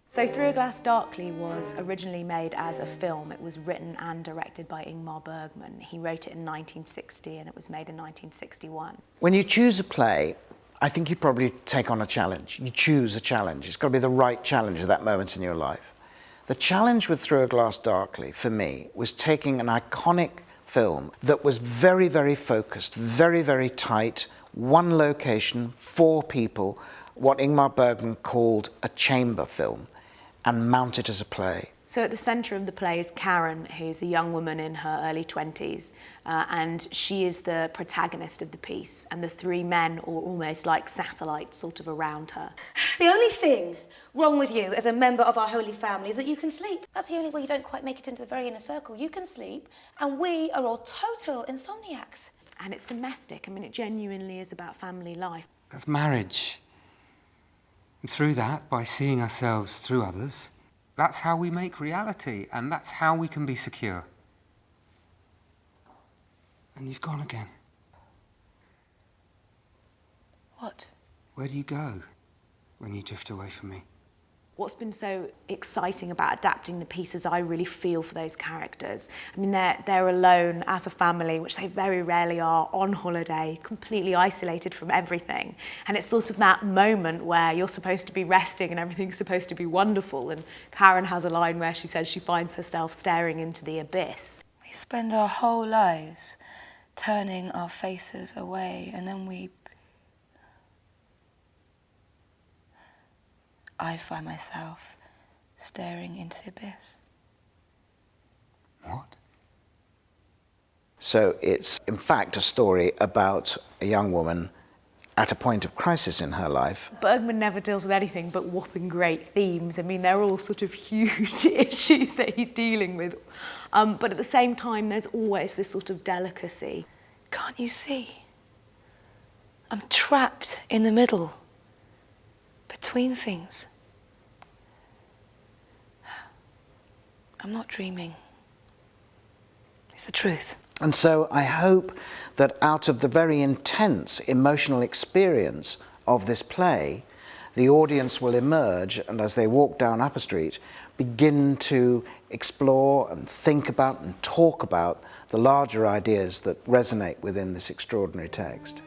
So Through a Glass Darkly was originally made as a film. It was written and directed by Ingmar Bergman. He wrote it in 1960 and it was made in 1961. When you choose a play, I think you probably take on a challenge. You choose a challenge. It's got to be the right challenge at that moment in your life. The challenge with Through a Glass Darkly, for me, was taking an iconic film that was very, very focused, very, very tight, one location, 4 people, what Ingmar Bergman called a chamber film, and mount it as a play. So at the centre of the play is Karen, who's a young woman in her early 20s, and she is the protagonist of the piece, and the 3 men are almost like satellites sort of around her. The only thing wrong with you as a member of our holy family is that you can sleep. That's the only way you don't quite make it into the very inner circle. You can sleep, and we are all total insomniacs. And it's domestic. I mean, it genuinely is about family life. That's marriage. And through that, by seeing ourselves through others, that's how we make reality, and that's how we can be secure. And you've gone again. What? Where do you go when you drift away from me? What's been so exciting about adapting the piece is I really feel for those characters. I mean, they're alone as a family, which they very rarely are, on holiday, completely isolated from everything. And it's sort of that moment where you're supposed to be resting and everything's supposed to be wonderful. And Karen has a line where she says she finds herself staring into the abyss. We spend our whole lives turning our faces away, and then I find myself staring into the abyss. What? So it's, in fact, a story about a young woman at a point of crisis in her life. Bergman never deals with anything but whopping great themes. I mean, they're all sort of huge issues that he's dealing with. But at the same time, there's always this sort of delicacy. Can't you see? I'm trapped in the middle, between things. I'm not dreaming. It's the truth. And so I hope that out of the very intense emotional experience of this play, the audience will emerge, and as they walk down Upper Street, begin to explore and think about and talk about the larger ideas that resonate within this extraordinary text.